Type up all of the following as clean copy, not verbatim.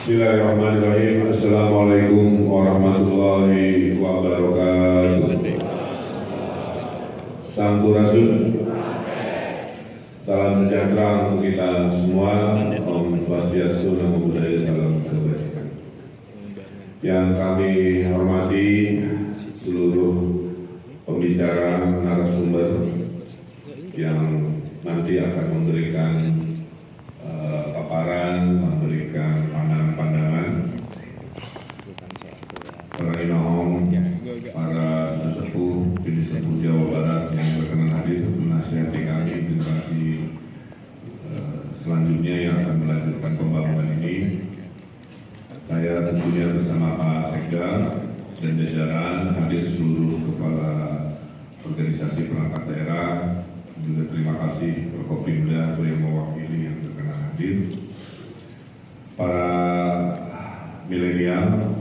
Bismillahirrahmanirrahim. Assalamualaikum warahmatullahi wabarakatuh. Sampurasun. Salam sejahtera untuk kita semua. Om Swastiastu, Namo Buddhaya, salam kebajikan. Yang kami hormati seluruh pembicara, narasumber yang nanti akan memberikan paparan, memberikan pandangan-pandangan, para inohom, para sesepuh Bini Sepuh Jawa Barat yang berkenan hadir menasihati kami generasi selanjutnya yang akan melanjutkan pembangunan ini. Saya tentunya bersama Pak Sekda dan jajaran, hadir seluruh kepala organisasi perangkat daerah, juga terima kasih Forkopimda yang mewakili yang berkenan hadir. Para milenial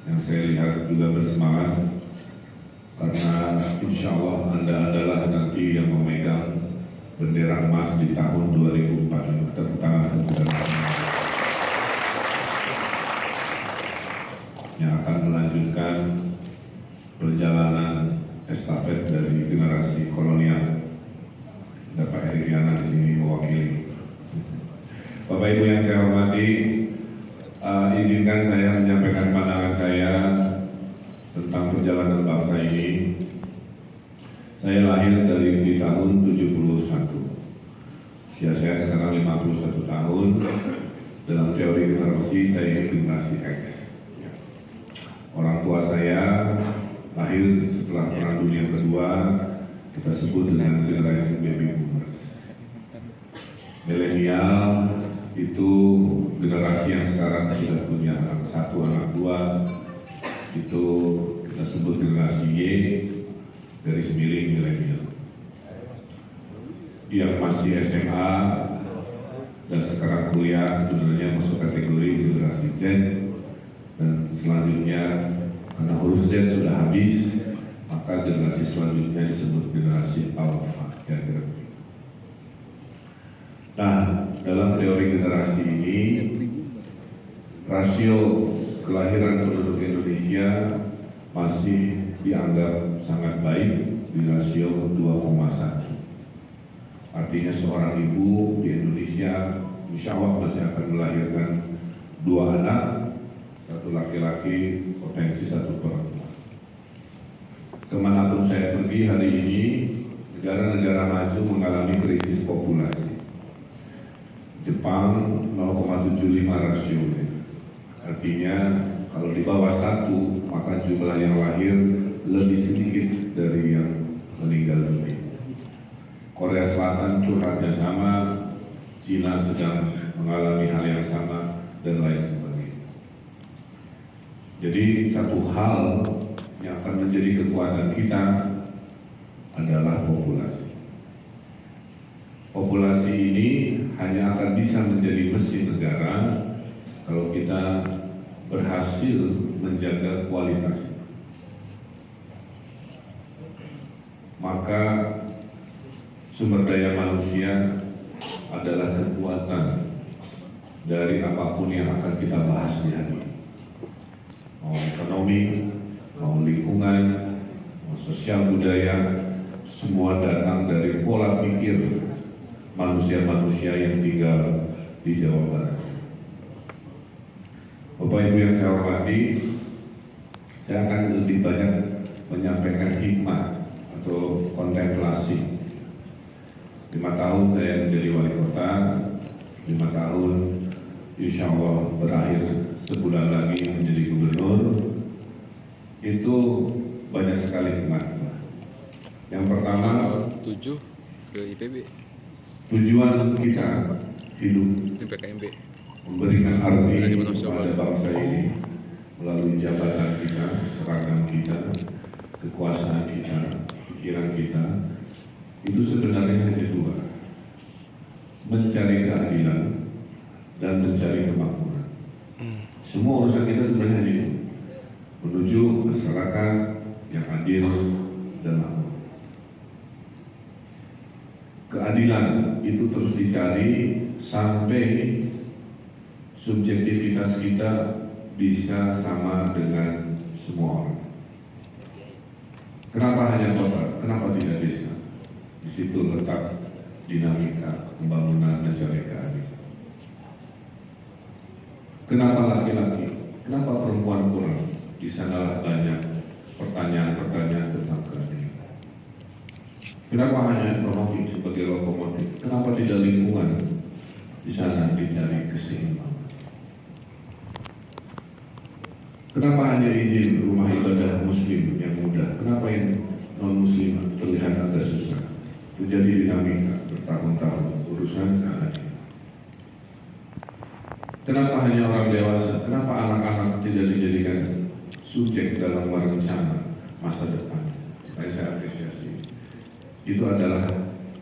yang saya lihat juga bersemangat, karena insya Allah Anda adalah nanti yang memegang bendera emas di tahun 2045. Tepuk tangan kepada yang akan melanjutkan perjalanan estafet dari generasi kolonial. Bapak Eriana di sini mewakili. Bapak Ibu yang saya hormati, izinkan saya menyampaikan pandangan saya tentang perjalanan bangsa ini. Saya lahir di tahun 71. Usia saya sekarang 51 tahun. Dalam teori generasi, saya ini generasi X. Orang tua saya lahir setelah Perang Dunia Kedua, kita sebut dengan generasi baby boomers. Milenial itu generasi yang sekarang sudah punya anak satu, anak dua, itu kita sebut generasi Y, dari miring milenial. Yang masih SMA dan sekarang kuliah sebenarnya masuk kategori generasi Z, dan selanjutnya karena huruf Z sudah habis, maka generasi selanjutnya disebut generasi Alpha. Nah, dalam teori generasi ini, rasio kelahiran penduduk Indonesia masih dianggap sangat baik di rasio 2,1. Artinya seorang ibu di Indonesia insya Allah masih akan melahirkan 2 anak, 1 laki-laki, potensi 1 perempuan. Kemanapun saya pergi hari ini, negara-negara maju mengalami krisis populasi. Jepang 0,75 rasio. Artinya kalau di bawah 1, maka jumlah yang lahir lebih sedikit dari yang meninggal dunia. Korea Selatan curhatnya sama, Cina sedang mengalami hal yang sama, dan lain sebagainya. Jadi satu hal yang akan menjadi kekuatan kita adalah populasi. Populasi ini hanya akan bisa menjadi mesin negara kalau kita berhasil menjaga kualitasnya. Maka sumber daya manusia adalah kekuatan dari apapun yang akan kita bahas di hari ini. Mau ekonomi, mau lingkungan, mau sosial budaya, semua datang dari pola pikir manusia-manusia yang tinggal di Jawa Barat. Bapak Ibu yang saya hormati, saya akan lebih banyak menyampaikan hikmah atau kontemplasi. 5 tahun saya menjadi wali kota, 5 tahun insya Allah berakhir sebulan lagi menjadi gubernur. Itu banyak sekali hikmah. Yang pertama, 7 ke IPB. Tujuan kita hidup PKMB memberikan arti kepada bangsa ini melalui jabatan kita, seragam kita, kekuasaan kita, pikiran kita. Itu sebenarnya hanya 2, mencari keadilan dan mencari kemakmuran. Semua urusan kita sebenarnya hanya itu, menuju masyarakat yang adil dan makmur. Keadilan itu terus dicari sampai subjektivitas kita bisa sama dengan semua orang. Kenapa hanya kota? Kenapa tidak desa? Di situ letak dinamika pembangunan mencari keadilan. Kenapa laki-laki? Kenapa perempuan kurang? Di sanalah banyak pertanyaan-pertanyaan tentang keadilan. Kenapa hanya ekonomi sebagai lokomotif? Kenapa tidak lingkungan? Di sana dicari keseimbangan. Kenapa hanya izin rumah ibadah muslim yang mudah? Kenapa yang non-muslim terlihat agak susah? Terjadi dinamika bertahun-tahun urusan keadilan. Kenapa hanya orang dewasa? Kenapa anak-anak tidak dijadikan subjek dalam merencana masa depan? Saya apresiasi. Itu adalah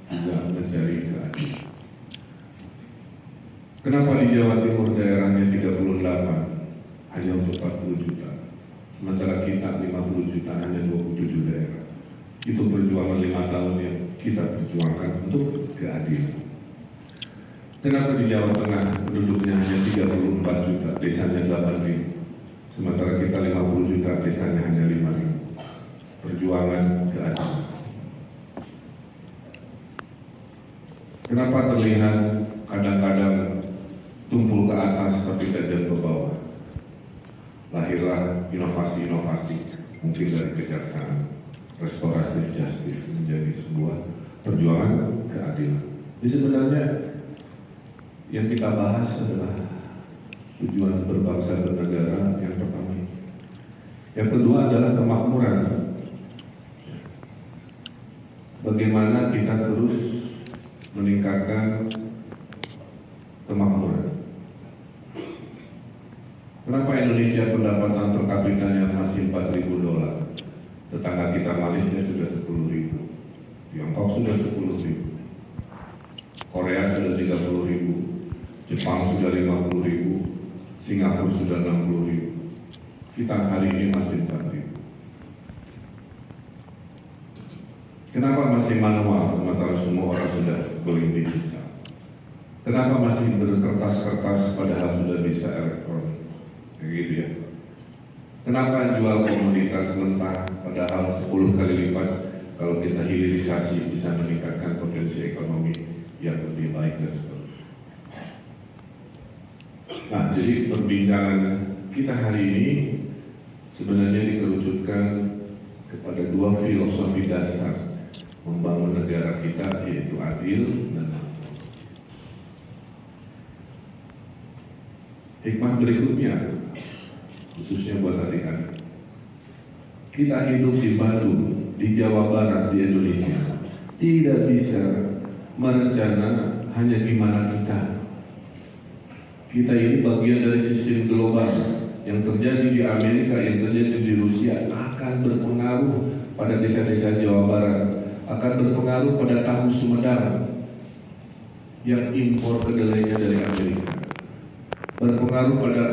juga mencari keadilan. Kenapa di Jawa Timur daerahnya 38 hanya untuk 40 juta, sementara kita 50 juta hanya 27 daerah? Itu perjuangan 5 tahun yang kita perjuangkan untuk keadilan. Kenapa di Jawa Tengah penduduknya hanya 34 juta, desanya 8.000, sementara kita 50 juta, desanya hanya 5.000? Perjuangan keadilan. Kenapa terlihat kadang-kadang tumpul ke atas tapi tajam ke bawah? Lahirlah inovasi-inovasi, mungkin dari kejaksaan, restoratif justice menjadi sebuah perjuangan keadilan. Jadi sebenarnya yang kita bahas adalah tujuan berbangsa bernegara yang pertama. Yang kedua adalah kemakmuran. Bagaimana kita terus meningkatkan kemakmuran. Kenapa Indonesia pendapatan per kapitanya masih 4.000 dolar? Tetangga kita Malaysia sudah 10.000, Tiongkok sudah 10.000, Korea sudah 30.000, Jepang sudah 50.000, Singapura sudah 60.000. Kita hari ini masih 4.000. Kenapa masih manual sementara semua orang sudah going digital? Kenapa masih berkertas-kertas padahal sudah bisa elektronik? Gitu ya. Kenapa jual komoditas mentah padahal 10 kali lipat kalau kita hilirisasi bisa meningkatkan potensi ekonomi yang lebih baik dan seterusnya. Nah, jadi perbincangan kita hari ini sebenarnya dikerucutkan kepada dua filosofi dasar membangun negara kita, yaitu adil dan makmur. Hikmah berikutnya, khususnya buat adik-adik, kita hidup di Bandung, di Jawa Barat, di Indonesia, tidak bisa merencana hanya gimana kita ini bagian dari sistem global. Yang terjadi di Amerika, yang terjadi di Rusia akan berpengaruh pada desa-desa Jawa Barat, akan berpengaruh pada tahu Sumedang yang impor kedelainya dari Amerika, berpengaruh pada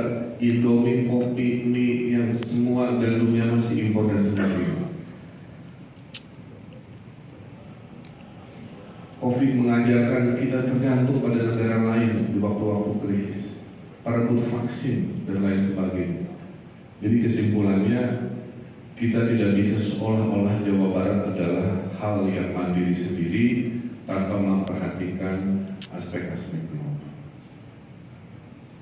Indomie, kopi, mie yang semua gandumnya masih impor dan sebagainya. Covid mengajarkan kita tergantung pada negara lain di waktu-waktu krisis, perebut vaksin dan lain sebagainya. Jadi kesimpulannya, kita tidak bisa seolah-olah Jawa Barat adalah hal yang mandiri sendiri tanpa memperhatikan aspek-aspek global.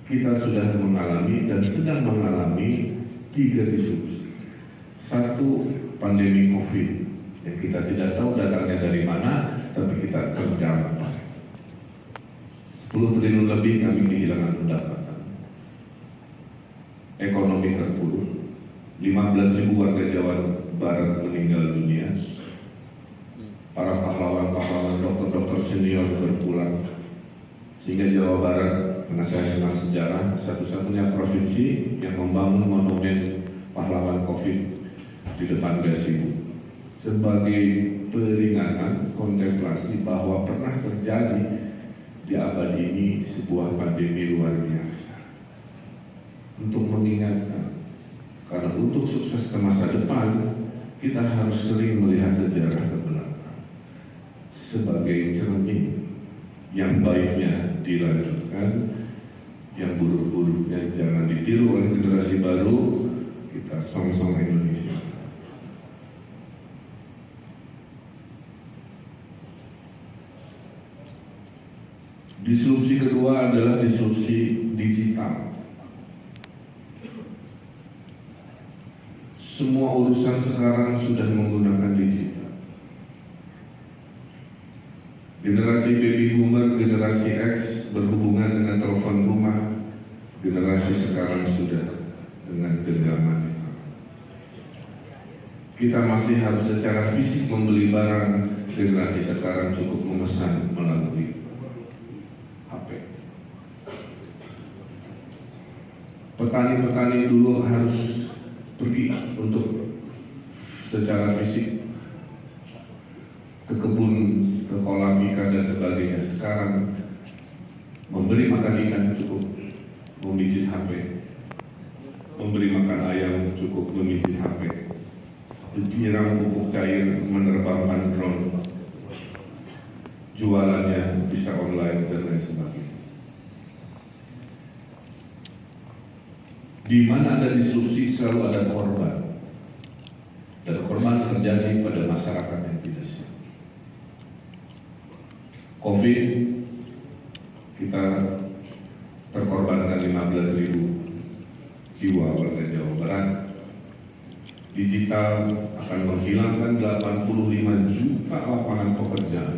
Kita sudah mengalami dan sedang mengalami 3 disrupsi. Satu, pandemi Covid yang kita tidak tahu datangnya dari mana, tapi kita terdampak. 10 triliun lebih kami kehilangan pendapatan. Ekonomi terpuruk. 15.000 warga Jawa Barat meninggal dunia. Para pahlawan-pahlawan dokter-dokter senior berpulang. Sehingga Jawa Barat, karena saya senang sejarah, satu-satunya provinsi yang membangun monumen pahlawan Covid di depan Gasibu sebagai peringatan kontemplasi bahwa pernah terjadi di abad ini sebuah pandemi luar biasa. Untuk mengingatkan, karena untuk sukses ke masa depan kita harus sering melihat sejarah ke belakang sebagai cermin. Yang baiknya dilanjutkan, yang buruk-buruknya jangan ditiru oleh generasi baru. Kita song-song Indonesia. Disrupsi kedua adalah disrupsi digital. Semua urusan sekarang sudah menggunakan digital. Generasi baby boomer, generasi X berhubungan dengan telepon rumah. Generasi sekarang sudah dengan genggaman itu. Kita masih harus secara fisik membeli barang. Generasi sekarang cukup memesan melalui HP. Petani-petani dulu harus pergi untuk secara fisik ke kebun, ke kolam ikan dan sebagainya. Sekarang memberi makan ikan cukup memijit HP, memberi makan ayam cukup memijit HP, menyiram pupuk cair menerbangkan drone, jualannya bisa online dan lain sebagainya. Di mana ada disrupsi selalu ada korban, dan korban terjadi pada masyarakat yang tidak siap. COVID, kita terkorbankan 15.000 jiwa warga Jawa Barat. Digital akan menghilangkan 85 juta lapangan pekerjaan.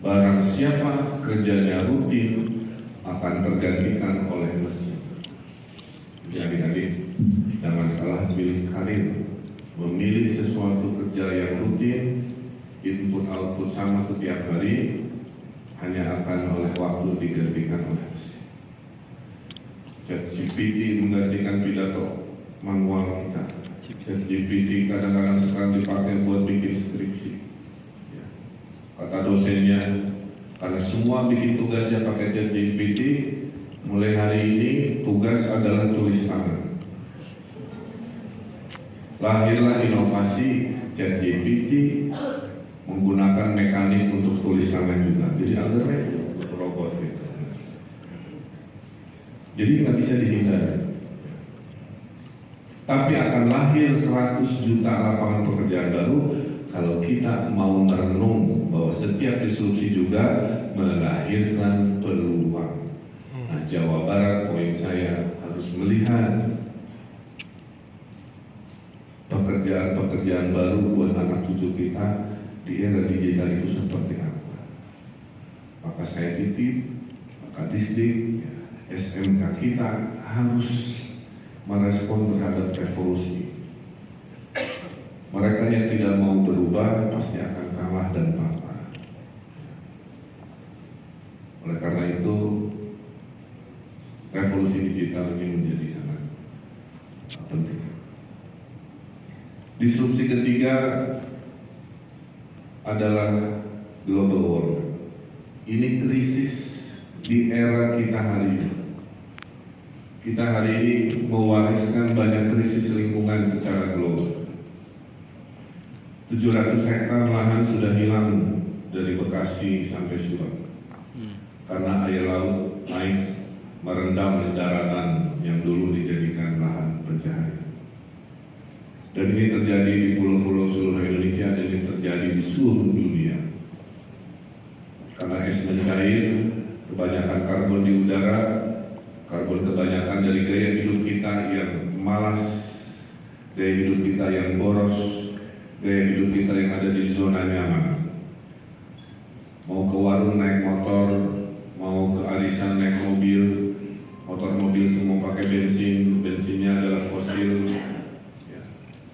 Barang siapa kerjanya rutin akan tergantikan oleh mesin. Jadi adik-adik, jangan salah pilih karir. Memilih sesuatu kerja yang rutin, input output sama setiap hari, hanya akan oleh waktu digantikan oleh mesin. ChatGPT menggantikan pidato manual kita. ChatGPT kadang-kadang sekarang dipakai buat bikin skripsi. Kata dosennya, karena semua bikin tugasnya pakai ChatGPT, mulai hari ini tugas adalah tulis tangan. Lahirlah inovasi ChatGPT menggunakan mekanik untuk tulis tangan juga. Jadi algoritma robot gitu. Jadi nggak bisa dihindari. Tapi akan lahir 100 juta lapangan pekerjaan baru kalau kita mau merenung bahwa setiap disrupsi juga melahirkan peluang. Nah, Jawa Barat, poin saya harus melihat pekerjaan-pekerjaan baru buat anak cucu kita di era digital itu seperti apa. Maka saya titip, maka Disdik, SMK kita harus merespon terhadap revolusi. Mereka yang tidak mau berubah pasti akan kalah dan papa. Oleh karena itu, revolusi digital ini menjadi sangat penting. Disrupsi ketiga adalah global warming. Ini krisis di era kita hari ini. Kita hari ini mewariskan banyak krisis lingkungan secara global. 700 hektar lahan sudah hilang dari Bekasi sampai Subang karena air laut naik merendam daratan yang dulu dijadikan lahan pencaharian. Dan ini terjadi di pulau-pulau seluruh Indonesia dan ini terjadi di seluruh dunia. Karena es mencair, kebanyakan karbon di udara, karbon kebanyakan dari gaya hidup kita yang malas, gaya hidup kita yang boros, gaya hidup kita yang ada di zona nyaman. Mau ke warung naik motor, mau ke arisan naik mobil, mobil semua pakai bensin, bensinnya adalah fosil, ya.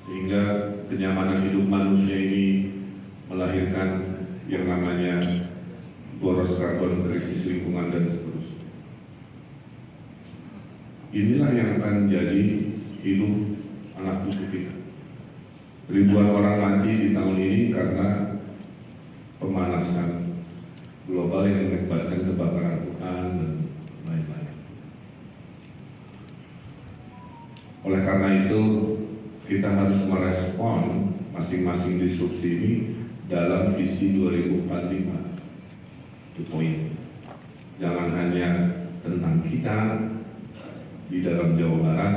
Sehingga kenyamanan hidup manusia ini melahirkan yang namanya boros karbon, krisis lingkungan dan seterusnya. Inilah yang akan jadi hidup anak cucu kita. Ribuan orang mati di tahun ini karena pemanasan global yang mengakibatkan kebakaran hutan dan lain-lain. Oleh karena itu, kita harus merespon masing-masing disrupsi ini dalam visi 2045. Itu poin. jangan hanya tentang kita di dalam Jawa Barat,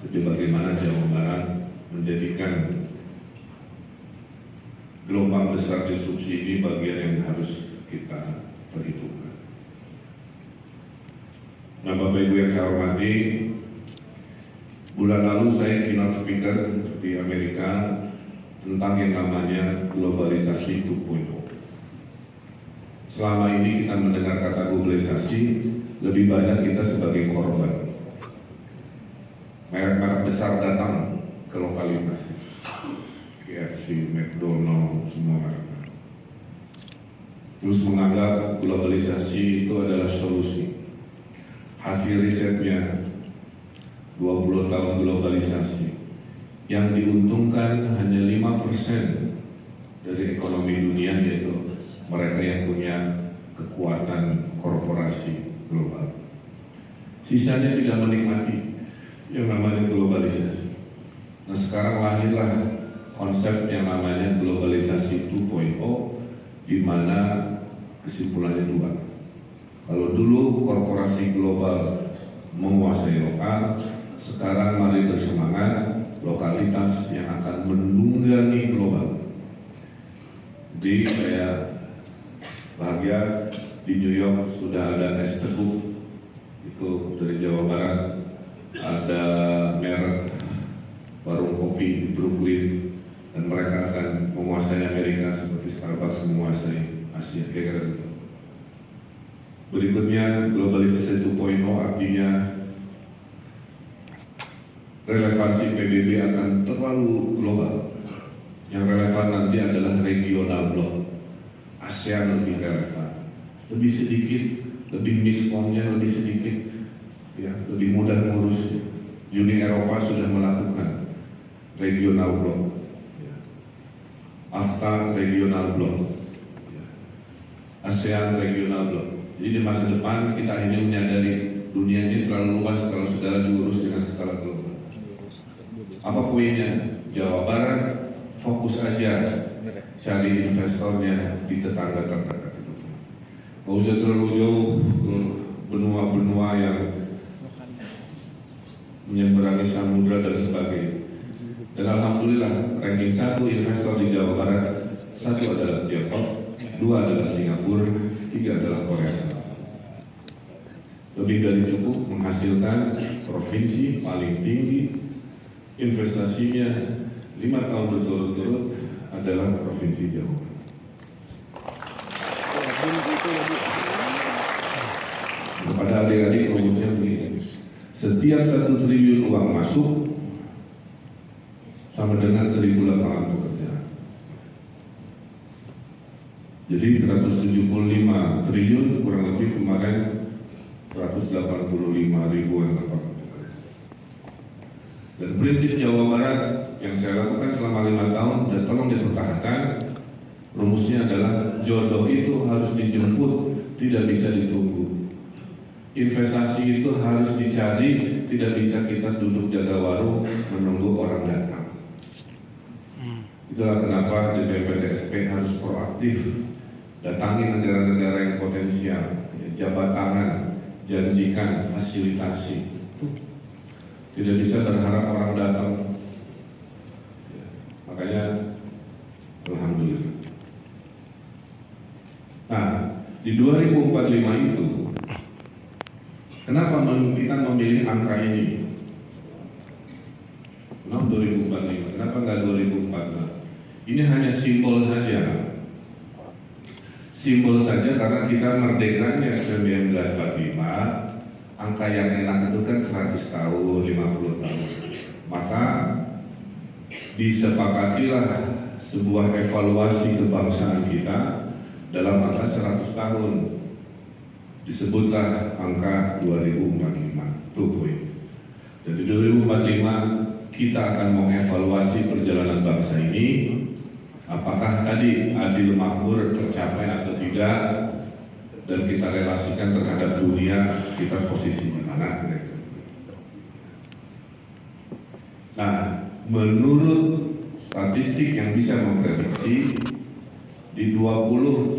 tapi bagaimana Jawa Barat menjadikan gelombang besar disrupsi ini bagian yang harus kita perhitungkan. Nah, Bapak Ibu yang saya hormati, bulan lalu saya keynote speaker di Amerika tentang yang namanya globalisasi 2.0. Selama ini kita mendengar kata globalisasi, lebih banyak kita sebagai korban. Merek-merek besar datang ke lokalitas, KFC, McDonald, semua merek. Terus menganggap globalisasi itu adalah solusi. Hasil risetnya 20 tahun globalisasi, yang diuntungkan hanya 5% dari ekonomi dunia, yaitu mereka yang punya kekuatan korporasi global. Sisanya tidak menikmati yang namanya globalisasi. Nah, sekarang lahirlah konsep yang namanya globalisasi 2.0, di mana kesimpulannya dua. Kalau dulu korporasi global menguasai lokal, sekarang mari bersemangat lokalitas yang akan menunggangi global. Jadi saya bahagia di New York sudah ada es teguh itu dari Jawa Barat, ada merek warung kopi di Brooklyn, dan mereka akan menguasai Amerika seperti Starbucks menguasai Asia. Kira-kira gitu. Berikutnya, globalisasi 2.0 artinya relevansi PBB akan terlalu global. Yang relevan nanti adalah regional block. ASEAN lebih relevan, lebih sedikit, lebih miskomnya lebih sedikit, ya, lebih mudah ngurusnya. Uni Eropa sudah melakukan regional block, ya. AFTA regional block, ya. ASEAN regional block. Jadi di masa depan kita akhirnya menyadari dunia ini terlalu luas kalau segala diurus dengan skala global. Apa poinnya? Jawa Barat fokus aja cari investornya di tetangga terdekat itu. Nggak usah terlalu jauh ke benua-benua yang menyeberangi samudra dan sebagainya. Dan alhamdulillah ranking 1 investor di Jawa Barat, 1 adalah Tiongkok, 2 adalah Singapura, 3 adalah Korea Selatan. Lebih dari cukup menghasilkan provinsi paling tinggi investasinya 5 tahun berturut-turut adalah Provinsi Jawa Barat. Kepada adik-adik rumusnya begini, setiap 1 triliun uang masuk sama dengan 1.000 lapangan pekerjaan. Jadi 175 triliun kurang lebih kemarin 185 ribuan lapangan pekerjaan. Dan prinsip Jawa Barat yang saya lakukan selama 5 tahun dan tolong dipertahankan, rumusnya adalah jodoh itu harus dijemput, tidak bisa ditunggu. Investasi itu harus dicari, tidak bisa kita duduk jaga warung menunggu orang datang. Itulah kenapa di BPTSP harus proaktif, datangi negara-negara yang potensial, jabat tangan, janjikan, fasilitasi. Tidak bisa berharap orang datang. Makanya, alhamdulillah. Nah, di 2045 itu, kenapa kita memilih angka ini? Kenapa 2045? Kenapa nggak 2046? Ini hanya simbol saja. Simbol saja karena kita merdekanya 1945, angka yang enak itu kan 100 tahun, 50 tahun. Maka disepakatilah sebuah evaluasi kebangsaan kita dalam angka 100 tahun. Disebutlah angka 2045, 2.0. Dan di 2045 kita akan mengevaluasi perjalanan bangsa ini. Apakah tadi adil makmur tercapai atau tidak, dan kita relasikan terhadap dunia, kita posisi di mana? Nah, menurut statistik yang bisa memprediksi, di 22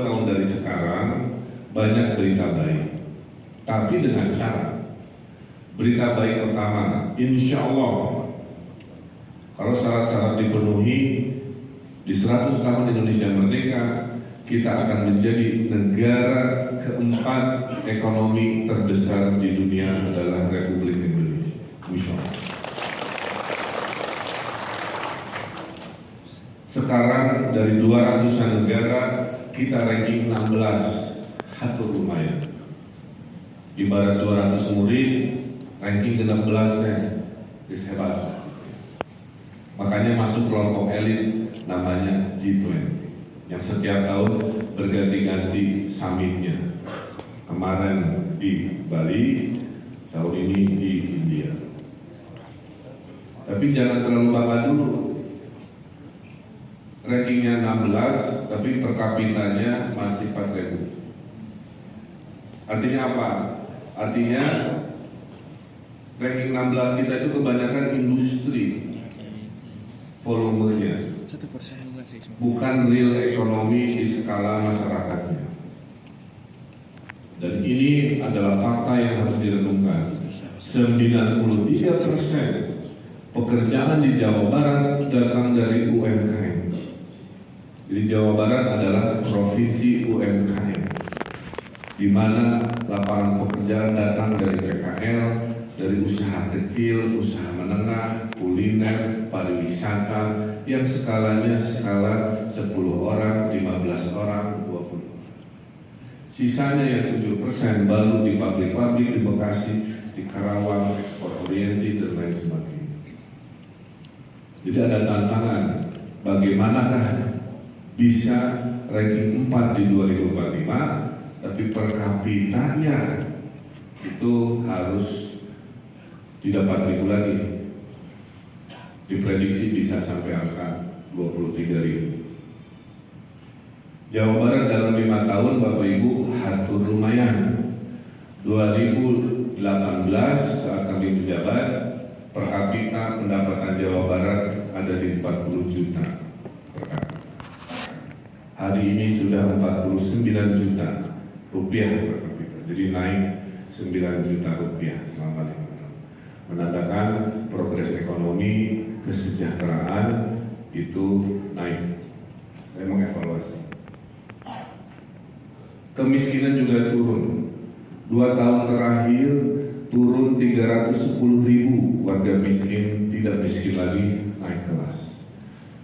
tahun dari sekarang, banyak berita baik, tapi dengan syarat. Berita baik pertama, insya Allah kalau syarat-syarat dipenuhi, di 100 tahun Indonesia Merdeka, kita akan menjadi negara keempat ekonomi terbesar di dunia adalah Republik Indonesia. Insya Allah. Sekarang dari 200-an negara, kita ranking 16, hatur lumayan. Ibarat 200 murid, ranking ke-16-nya, hebat. Makanya masuk kelompok elit namanya G20, yang setiap tahun berganti-ganti summitnya. Kemarin di Bali, tahun ini di India. Tapi jangan terlalu bangga dulu. Rankingnya 16, tapi per kapitanya masih 4.000. Artinya apa? Artinya ranking 16 kita itu kebanyakan industri volumenya, bukan real ekonomi di skala masyarakatnya. Dan ini adalah fakta yang harus direnungkan. 93% pekerjaan di Jawa Barat datang dari UMKM. Jadi Jawa Barat adalah provinsi UMKM, di mana lapangan pekerjaan datang dari PKL, dari usaha kecil, usaha menengah, kuliner, pariwisata, yang skalanya skala 10 orang, 15 orang, 20 orang. Sisanya yang 7% baru di pabrik-pabrik di Bekasi, di Karawang, ekspor oriented dan lain sebagainya. Jadi ada tantangan, bagaimanakah bisa ranking 4 di 2045, tapi per kapitanya itu harus tidak 4.000 lagi. Diprediksi bisa sampai angka 23.000. Jawa Barat dalam 5 tahun Bapak Ibu hatur lumayan. 2018 saat kami menjabat, per kapita pendapatan Jawa Barat ada di 40 juta per kapita. Hari ini sudah 49 juta rupiah per kapita. Jadi naik 9 juta rupiah selama 5 tahun. Menandakan progres ekonomi, kesejahteraan itu naik. Saya mengevaluasi. Kemiskinan juga turun. 2 tahun terakhir turun 310.000 warga miskin, tidak miskin lagi, naik kelas.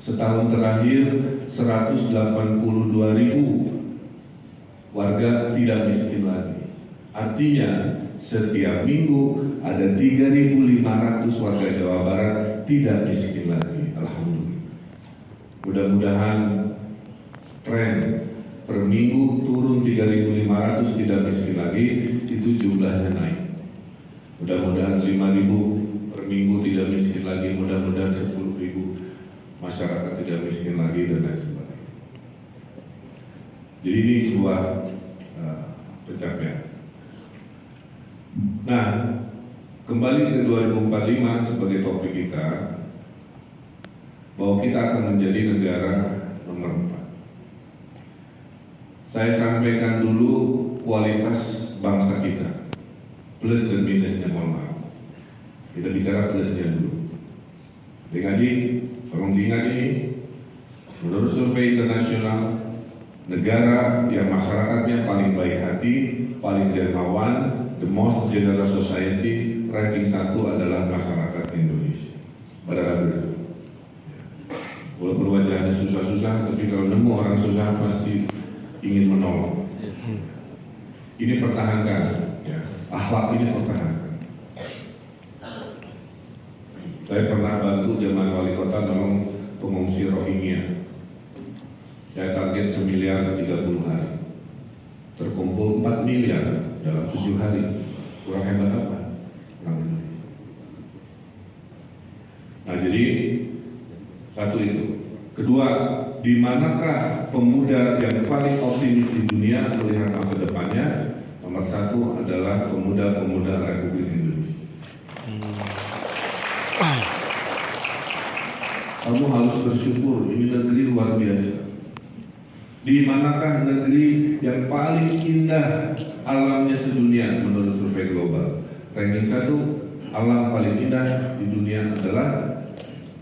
Setahun terakhir 182.000 warga tidak miskin lagi. Artinya setiap minggu ada 3.500 warga Jawa Barat tidak miskin lagi. Alhamdulillah. Mudah-mudahan tren per minggu turun 3.500 tidak miskin lagi, itu jumlahnya naik. Mudah-mudahan 5.000 per minggu tidak miskin lagi, mudah-mudahan 10.000 masyarakat tidak miskin lagi dan lain sebagainya. Jadi ini sebuah pencapaian. Nah, kembali ke 2045 sebagai topik kita, bahwa kita akan menjadi negara nomor 4. Saya sampaikan dulu kualitas bangsa kita, plus dan minusnya, mohon maaf. Kita bicara plusnya dulu. Adik-adik, tolong diingat ini, menurut survei internasional, negara yang masyarakatnya paling baik hati, paling dermawan, the most generous society, ranking 1 adalah masyarakat Indonesia. Pada ragu. Walaupun wajahnya susah-susah, tapi kalau nemu orang susah pasti ingin menolong. Ini pertahankan, ya. Akhlak ini pertahankan. Saya pernah bantu zaman wali kota nolong pengungsi Rohingya. Saya target 1 miliar 30 hari. Terkumpul 4 miliar dalam 7 hari. Kurang hebat apa? Nah, jadi satu itu. Kedua, di manakah pemuda yang paling optimis di dunia melihat masa depannya? Nomor 1 adalah pemuda-pemuda Republik Indonesia. Kamu harus bersyukur, ini negeri luar biasa. Di manakah negeri yang paling indah alamnya sedunia menurut survei global? Ranking 1, alam paling indah di dunia adalah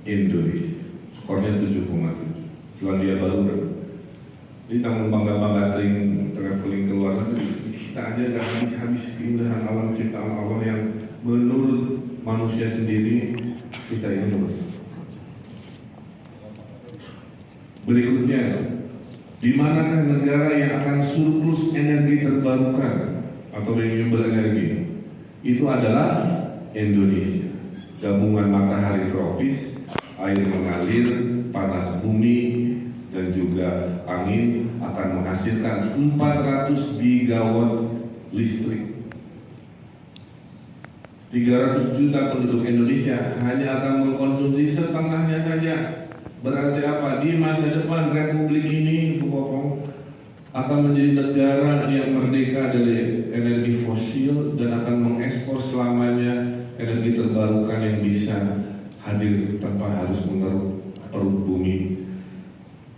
Indonesia. Skornya 7,7. Selandia Baru. Jadi tangan bangga-bangga traveling ke luar negeri, kita aja gak habis-habis keindahan alam ciptaan Allah yang menurut manusia sendiri kita ini merusak. Berikutnya, di manakah negara yang akan surplus energi terbarukan atau renewable energy? Itu adalah Indonesia. Gabungan matahari tropis, air mengalir, panas bumi, dan juga angin akan menghasilkan 400 gigawatt listrik. 300 juta penduduk Indonesia hanya akan mengkonsumsi setengahnya saja. Berarti apa? Di masa depan Republik ini, Bu Popong, akan menjadi negara yang merdeka dari energi fosil dan akan mengekspor selamanya energi terbarukan yang bisa hadir tanpa harus mengeruk perut bumi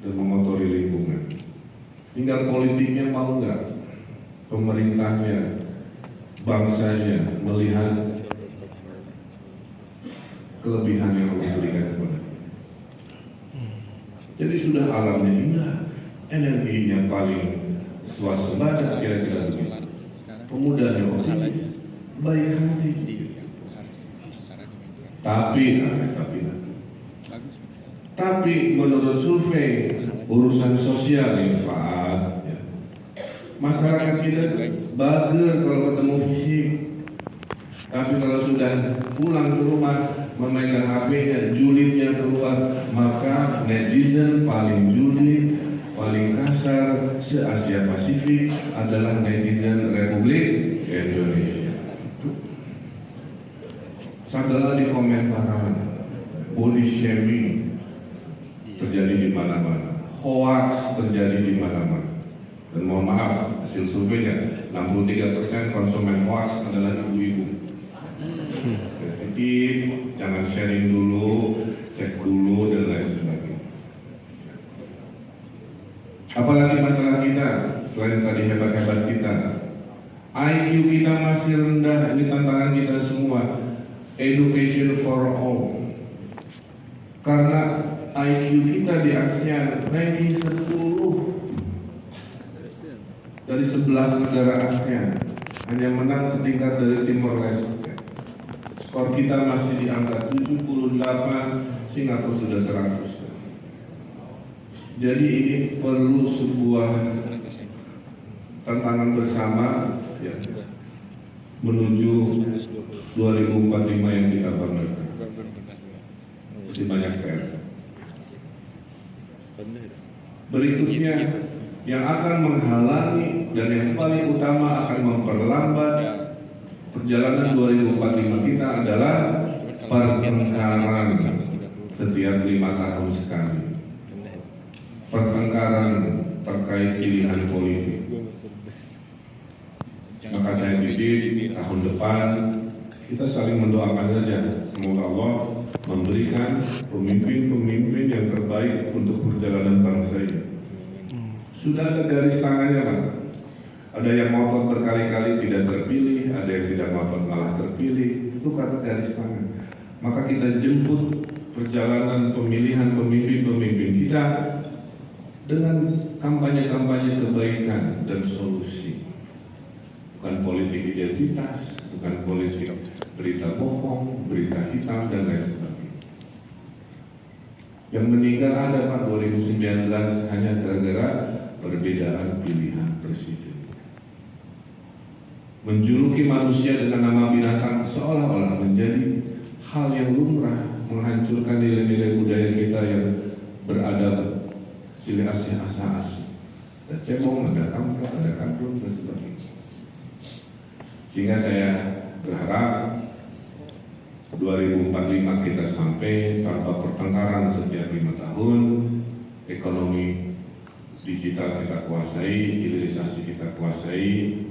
dan mengotori lingkungan. Tinggal politiknya mau nggak, pemerintahnya, bangsanya melihat kelebihan yang Allah berikan kepada kita. Jadi sudah alamnya indah, energinya paling swasembada, kira-kira begitu. Pemudanya optimis, baik hati. Tapi menurut survei urusan sosial ini Pak, ya, masyarakat kita bager kalau ketemu fisik, tapi kalau sudah pulang ke rumah memegang HP-nya, julidnya keluar, maka netizen paling julid, paling kasar se-Asia Pasifik adalah netizen Republik Indonesia. Segala di komentaran, body shaming terjadi di mana-mana, hoax terjadi di mana-mana. Dan mohon maaf, hasil surveinya 63% konsumen hoax adalah ibu-ibu. Jadi jangan sharing dulu, cek dulu dan lain sebagainya. Apalagi masalah kita, selain tadi hebat-hebat kita, IQ kita masih rendah. Ini tantangan kita semua. Education for all. Karena IQ kita di ASEAN ranking 10 dari 11 negara ASEAN, hanya menang setingkat dari Timor Leste. Skor kita masih di angka 78, Singapura sudah 100. Jadi ini perlu sebuah tantangan bersama ya, menuju 2045 yang kita banggakan. Masih banyak PR. Berikutnya yang akan menghalangi dan yang paling utama akan memperlambat perjalanan 2045 kita adalah pertengkaran setiap 5 tahun sekali. Pertengkaran terkait pilihan politik. Maka saya pikir tahun depan kita saling mendoakan saja. Semoga Allah memberikan pemimpin-pemimpin yang terbaik untuk perjalanan bangsa ini. Sudah ada garis tangannya kan? Ada yang ngotot berkali-kali tidak terpilih, ada yang tidak ngotot malah terpilih. Itu karena garis tangan. Maka kita jemput perjalanan pemilihan pemimpin-pemimpin kita dengan kampanye-kampanye kebaikan dan solusi. Bukan politik identitas, bukan politik berita bohong, berita hitam, dan lain sebagainya. Yang meninggal ada Pak 2019 hanya gara-gara perbedaan pilihan presiden. Menjuluki manusia dengan nama binatang seolah-olah menjadi hal yang lumrah, menghancurkan nilai-nilai budaya kita yang beradab, silih asih-asih. Ada cebong, ada kamplok, ada kamplok, dan sebagainya. Sehingga saya berharap 2045 kita sampai tanpa pertengkaran setiap 5 tahun, ekonomi digital kita kuasai, hilirisasi kita kuasai,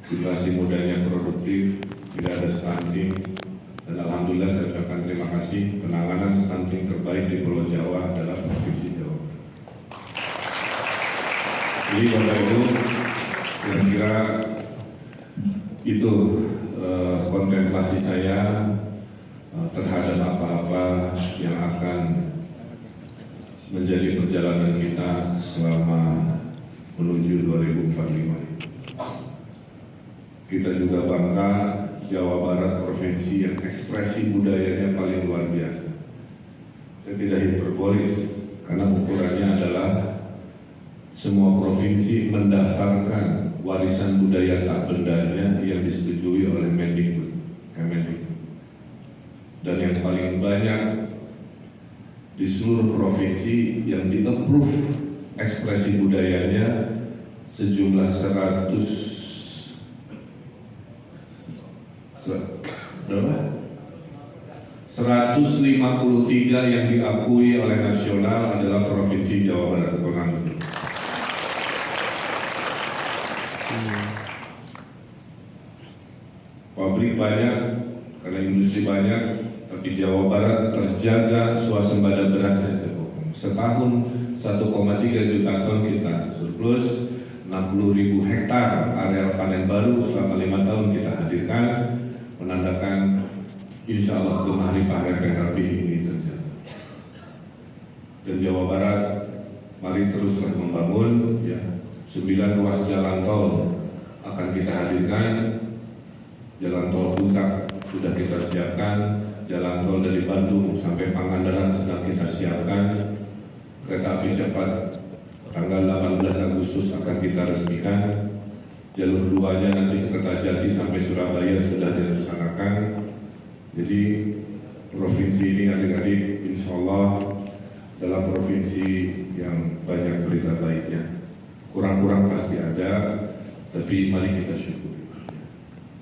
generasi mudanya produktif, tidak ada stunting, dan alhamdulillah saya ucapkan terima kasih. Penanganan stunting terbaik di Pulau Jawa adalah Provinsi Jawa Barat. Jadi Bapak Ibu, kira-kira itu kontemplasi saya terhadap apa-apa yang akan menjadi perjalanan kita selama menuju 2045. Kita juga bangga Jawa Barat provinsi yang ekspresi budayanya paling luar biasa. Saya tidak hiperbolis karena ukurannya adalah semua provinsi mendaftarkan warisan budaya tak bendanya yang disetujui oleh Mendikbud, Kemendikbud. Dan yang paling banyak di seluruh provinsi yang di-approve ekspresi budayanya sejumlah 153 yang diakui oleh nasional adalah Provinsi Jawa Barat. Pabrik banyak, karena industri banyak, tapi Jawa Barat terjaga swasembada berasnya cukup. Setahun 1,3 juta ton kita surplus, 60.000 hektar area panen baru selama 5 tahun kita hadirkan, menandakan insya Allah gemah ripah rapi ini terjaga. Dan Jawa Barat, mari teruslah membangun, ya, 9 ruas jalan tol akan kita hadirkan. Jalan tol Puncak sudah kita siapkan, jalan tol dari Bandung sampai Pangandaran sedang kita siapkan, kereta api cepat tanggal 18 Agustus akan kita resmikan, jalur 2-nya nanti Kertajati sampai Surabaya sudah direncanakan. Jadi provinsi ini adik-adik insya Allah adalah provinsi yang banyak berita baiknya. Kurang-kurang pasti ada, tapi mari kita syukuri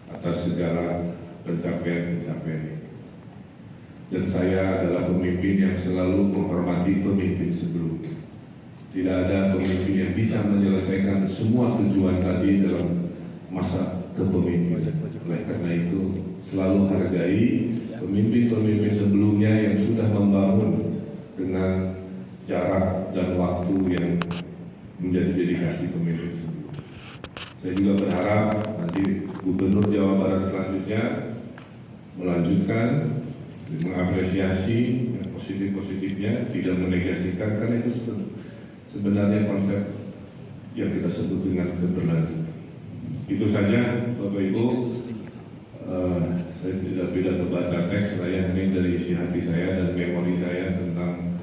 atas segala pencapaian-pencapaian ini. Dan saya adalah pemimpin yang selalu menghormati pemimpin sebelumnya. Tidak ada pemimpin yang bisa menyelesaikan semua tujuan tadi dalam masa kepemimpinan. Oleh karena itu, selalu hargai pemimpin-pemimpin sebelumnya yang sudah membangun dengan jarak dan waktu yang menjadi dedikasi pemimpin sebelumnya. Saya juga berharap nanti Gubernur Jawa Barat selanjutnya melanjutkan, mengapresiasi yang positif-positifnya, tidak menegasikan, karena itu sebenarnya konsep yang kita sebut dengan keberlanjutan. Itu saja Bapak Ibu, saya tidak membaca teks, saya ini dari isi hati saya dan memori saya tentang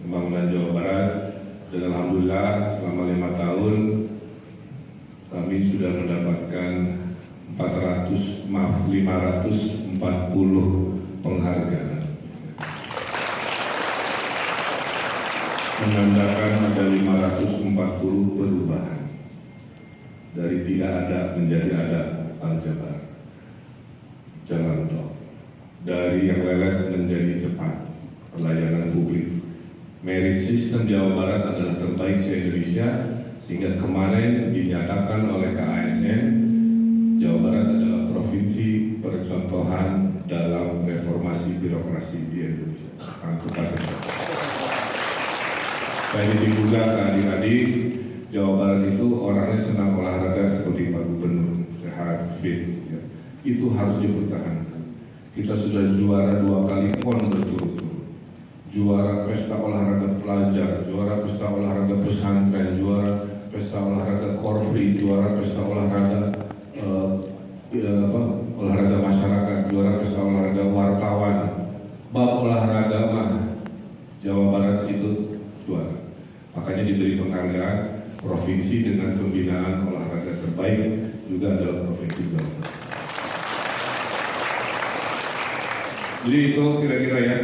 pembangunan Jawa Barat. Dan alhamdulillah selama 5 tahun kami sudah mendapatkan 540 penghargaan, menandakan ada 540 perubahan dari tidak ada menjadi ada. Aljabar, jalan tol, dari yang lelet menjadi cepat, pelayanan publik. Merit sistem Jawa Barat adalah terbaik se-Indonesia, sehingga kemarin dinyatakan oleh KASN Jawa Barat adalah provinsi percontohan dalam reformasi birokrasi di Indonesia. Saya juga ke adik-adik, Jawa Barat itu orangnya senang olahraga seperti Pak Gubernur, sehat, fit, ya. Itu harus dipertahankan. Kita sudah juara 2 kali PON berturut-turut. Juara pesta olahraga pelajar, juara pesta olahraga pesantren, juara pesta olahraga korpri, juara pesta olahraga olahraga masyarakat, juara pesta olahraga wartawan. Bab olahraga mah Jawa Barat itu juara. Makanya diberi penghargaan provinsi dengan pembinaan olahraga terbaik juga adalah provinsi Jawa Barat. Jadi itu kira-kira ya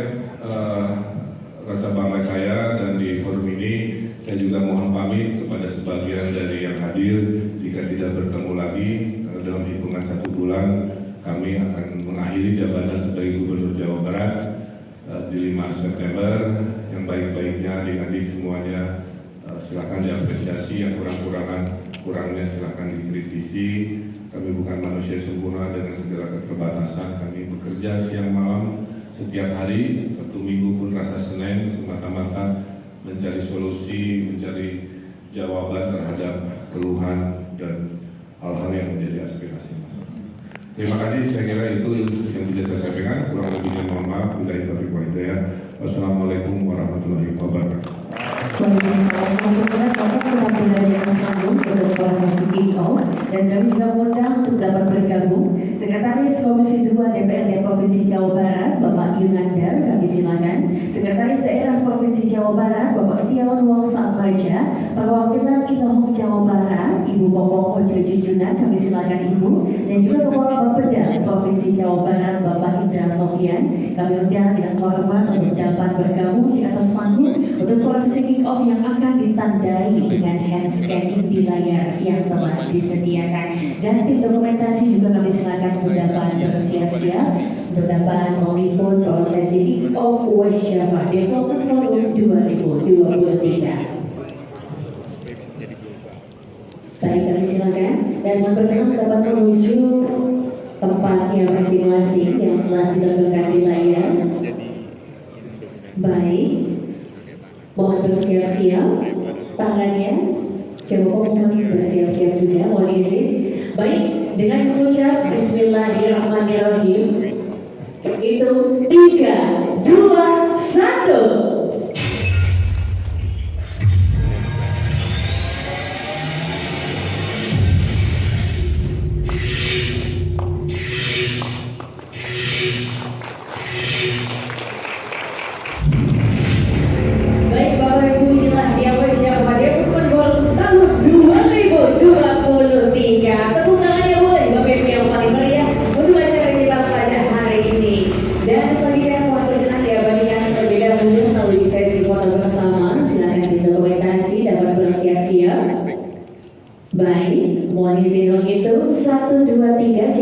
rasa bangga saya, dan di forum ini saya juga mohon pamit kepada sebagian dari yang hadir jika tidak bertemu lagi dalam hitungan 1 bulan kami akan mengakhiri jabatan sebagai Gubernur Jawa Barat di 5 September. Yang baik-baiknya adik-adik semuanya silakan diapresiasi, yang kurangnya silakan dikritisi. Kami bukan manusia sempurna dengan segala keterbatasan, kami bekerja siang malam setiap hari, Sabtu Minggu pun rasa Senin, semata-mata mencari solusi, mencari jawaban terhadap keluhan dan hal-hal yang menjadi aspirasi masyarakat. Terima kasih, saya kira itu yang bisa saya sampaikan. Kurang lebihnya mohon maaf. Billahi taufiq wal hidayah. Wassalamualaikum warahmatullahi wabarakatuh. Dan kami juga mengundang untuk dapat bergabung Sekretaris Komisi 2 DPRD Provinsi Jawa Barat Bapak Yunandar, kami silakan. Sekretaris Daerah Provinsi Jawa Barat Bapak Setiawan Wangsa Atmaja, perwakilan Inohong Jawa Barat Ibu Popong Ojo Jujunan, kami silakan Ibu, dan juga Kepala Bapeda Provinsi Jawa Barat Bapak Indra Sofian, kami undang dengan hormat untuk dapat bergabung di atas panggung untuk prosesi kick off yang akan ditandai dengan hand scanning di layar yang telah disediakan. Dan tim dokumentasi juga kami silakan untuk dapat bersiap-siap untuk dapat meliput prosesi kick off West Java Development Forum 2023. Baik, kami silakan dan memperkenalkan dapat menuju tempatnya masing-masing yang telah ditentukan di layar. Baik, mohon bersiap-siap tangannya. Coba mohon bersiap-siap juga, mohon izin. Baik, dengan mengucap Bismillahirrahmanirrahim. Itu 3, 2, 1. Baik, mohon izin itu 1, 2, 3.